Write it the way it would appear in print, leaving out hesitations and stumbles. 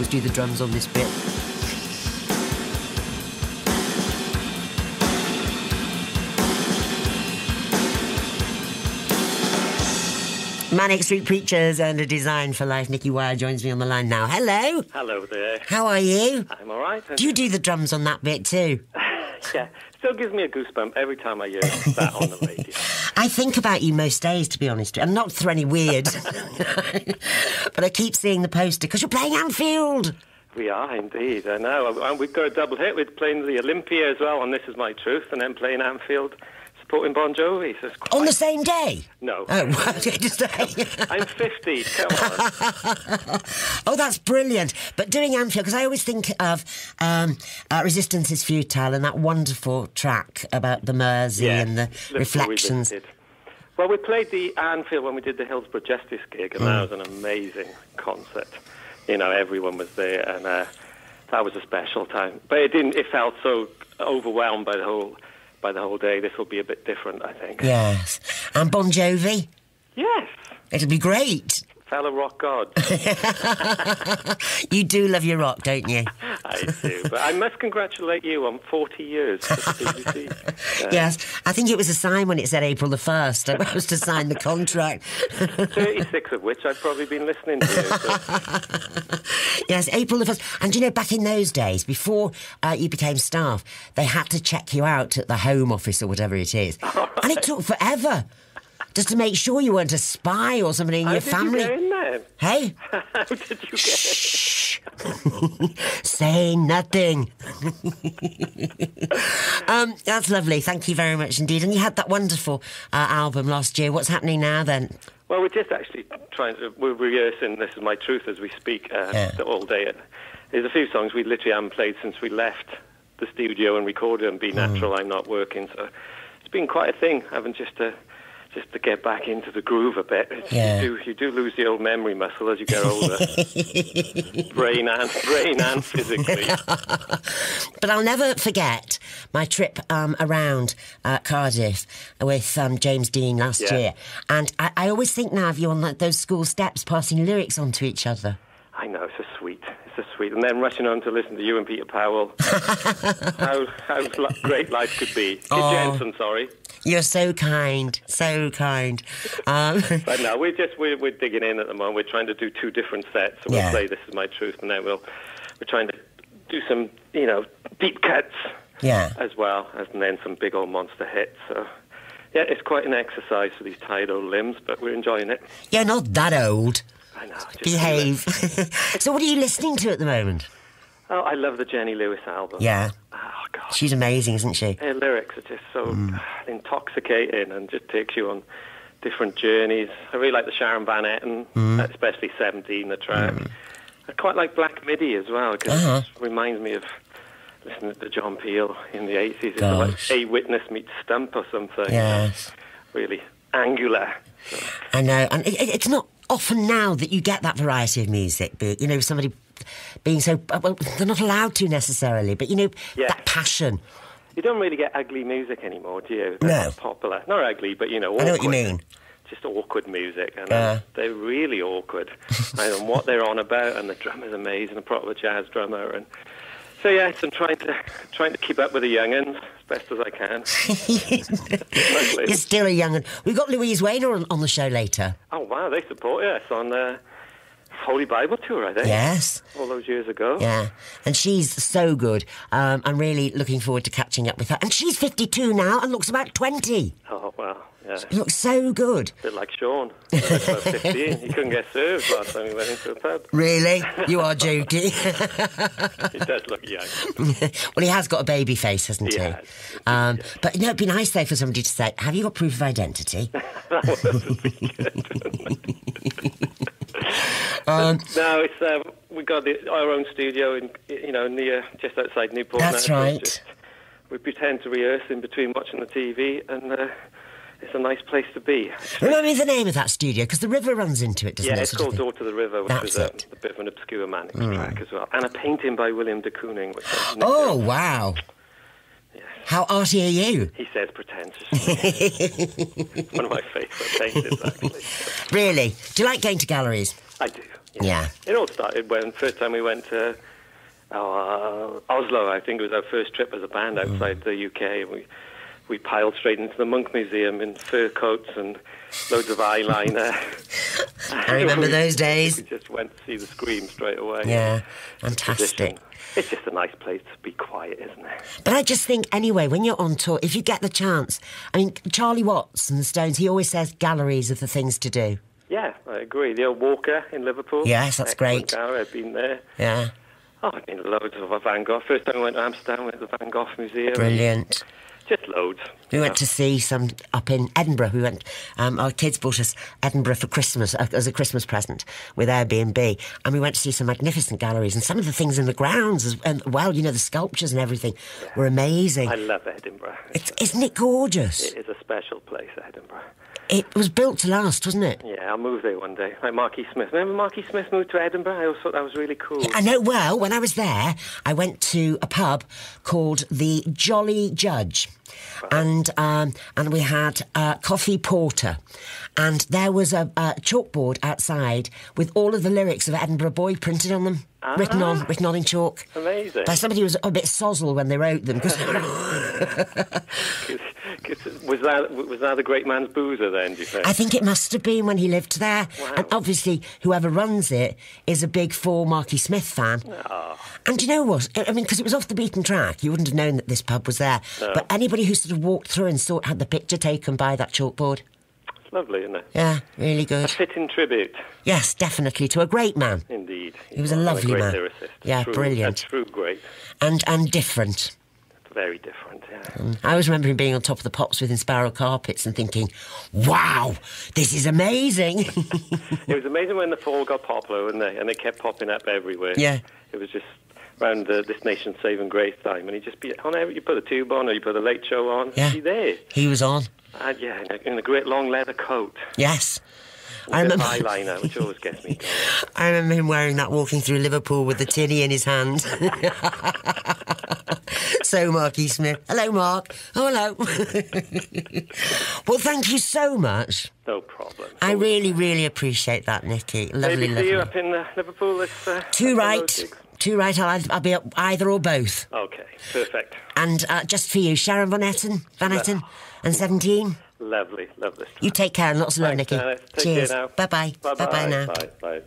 always do the drums on this bit. Manic Street Preachers and a Design for Life. Nicky joins me on the line now. Hello. Hello there. How are you? I'm all right. Do you do the drums on that bit too? Yeah. Still gives me a goosebump every time I hear that on the radio. I think about you most days, to be honest. I'm not for any weird. But I keep seeing the poster because you're playing Anfield. We are indeed. I know. We've got a double hit with playing the Olympia as well on This Is My Truth, and then playing Anfield, supporting Bon Jovi. So on the same day? No. Oh, what did you say? I'm 50. Come on. Oh, that's brilliant. But doing Anfield, because I always think of Resistance is Futile and that wonderful track about the Mersey and the reflections. Well, we played the Anfield when we did the Hillsborough Justice gig, and that was an amazing concert. You know, everyone was there, and that was a special time. But it felt so overwhelmed by the whole day. This will be a bit different, I think. Yes. And Bon Jovi? Yes. It'll be great. Fellow rock god. You do love your rock, don't you? I do. But I must congratulate you on 40 years for the BBC. Yes. I think it was a sign when it said April the 1st. I was to sign the contract. 36 of which I've probably been listening to. So. Yes, April the 1st. And, you know, back in those days, before you became staff, they had to check you out at the Home Office or whatever it is. Right. And it took forever. Just to make sure you weren't a spy or somebody in your family. How did you get in there? Hey? How did you get in? Shh. Say nothing. That's lovely. Thank you very much indeed. And you had that wonderful album last year. What's happening now then? Well, we're just actually we're rehearsing This Is My Truth as we speak all day. There's a few songs we literally haven't played since we left the studio and recorded and Be Natural, I'm Not Working. So it's been quite a thing, having just to get back into the groove a bit. You do lose the old memory muscle as you get older. brain and physically. But I'll never forget my trip around Cardiff with James Dean last year. And I always think now of you on those school steps passing lyrics on to each other. I know, it's so sweet. It's so sweet. And then rushing on to listen to you and Peter Powell. how great life could be. Jensen, sorry. You're so kind, so kind. But no, we're digging in at the moment. We're trying to do two different sets. So we'll play This Is My Truth, and then we're trying to do some, deep cuts as well, and then some big old monster hits. So, yeah, it's quite an exercise for these tired old limbs, but we're enjoying it. You're not that old. I know. Behave. So what are you listening to at the moment? Oh, I love the Jenny Lewis album. Yeah. Oh, God. She's amazing, isn't she? Her lyrics are just so intoxicating and just takes you on different journeys. I really like the Sharon Van Etten, especially 17, the track. I quite like Black Midi as well, because it reminds me of listening to John Peel in the 80s. It's like A Witness meets Stump or something. Yes. Really angular. So. I know. And it's not often now that you get that variety of music, but, somebody being so... Well, they're not allowed to necessarily, but, that passion. You don't really get ugly music anymore, do you? They're not popular. Not ugly, but, awkward. I know what you mean. Just awkward music, and they're really awkward. I don't know what they're on about, and the drummer's amazing, a proper jazz drummer, and... So yes, I'm trying to keep up with the young'uns as best as I can. You're still a young'un. We've got Louise Weiner on the show later. Oh wow, they support us on the Holy Bible tour, I think. Yes. All those years ago. Yeah, and she's so good. I'm really looking forward to catching up with her. And she's 52 now and looks about 20. Oh wow. Yeah. She looks so good. A bit like Sean. He looks about 15. He couldn't get served last time he went into a pub. Really? You are joking. He does look young. Well, he has got a baby face, hasn't he? Yes. But, it'd be nice, though, for somebody to say, have you got proof of identity? No, it's we've got our own studio in near just outside Newport. That's right. We pretend to rehearse in between watching the TV, and it's a nice place to be. Remind me the name of that studio, because the river runs into it, doesn't it? Yeah, it's called Door to the River, which is a bit of an obscure Manics track as well. And a painting by William de Kooning. Which wow. Yes. How arty are you? He says pretentiously. One of my favourite paintings, actually. Really? Do you like going to galleries? I do. Yeah. It all started when first time we went to Oslo. I think it was our first trip as a band outside the UK. We piled straight into the Monk Museum in fur coats and loads of eyeliner. I remember those days. We just went to see the Scream straight away. Yeah, fantastic. It's just a nice place to be quiet, isn't it? But I just think, anyway, when you're on tour, if you get the chance, I mean, Charlie Watts and the Stones, he always says galleries are the things to do. Yeah, I agree. The old Walker in Liverpool. Yes, that's great. Gallery, I've been there. Yeah. Oh, I've been to loads of Van Gogh. First time I went to Amsterdam, went to the Van Gogh Museum. Brilliant. Just loads. We went to see some up in Edinburgh. We went. Our kids bought us Edinburgh for Christmas as a Christmas present with Airbnb, and we went to see some magnificent galleries. And some of the things in the grounds, and the sculptures and everything were amazing. I love Edinburgh. Isn't it gorgeous? It is a special place, Edinburgh. It was built to last, wasn't it? Yeah, I'll move there one day. Like Marky Smith. Remember Marky Smith moved to Edinburgh? I always thought that was really cool. I know. Well, when I was there, I went to a pub called the Jolly Judge. Right. And we had coffee porter, and there was a chalkboard outside with all of the lyrics of Edinburgh Boy printed on them, written on in chalk. Amazing. By somebody who was a bit sozzle when they wrote them. Was that the great man's boozer then, do you think? I think it must have been when he lived there. Wow. And obviously, whoever runs it is a big Marky Smith fan. Oh. And do you know what? I mean, because it was off the beaten track, you wouldn't have known that this pub was there. No. But anybody who sort of walked through and had the picture taken by that chalkboard. It's lovely, isn't it? Yeah, really good. A fitting tribute. Yes, definitely, to a great man. Indeed. He was a lovely man. A great lyricist. Yeah, brilliant. A true great. And different. Very different, yeah. I always remember him being on top of the pops with Inspiral Carpets and thinking, wow, this is amazing. It was amazing when the Fall got popular, and they kept popping up everywhere. Yeah. It was just around This Nation's Saving Grace time, and he'd just be on every, you put a tube on or you put a late show on, yeah. he'd be there. He was on. Yeah, in a great long leather coat. Yes. I remember eyeliner, which always gets me going. I remember him wearing that walking through Liverpool with the tinny in his hand. So, Marky Smith. Hello, Mark. Oh, hello. Well, thank you so much. No problem. I really, really appreciate that, Nicky. Lovely, Maybe see you up in Liverpool this... Too right. I'll be up either or both. Okay, perfect. And just for you, Sharon Van Etten and 17. Lovely. Love this. You take care and lots of love, Nicky. Janice. Take Cheers. care now. Bye-bye. Bye-bye. Bye-bye now. Bye.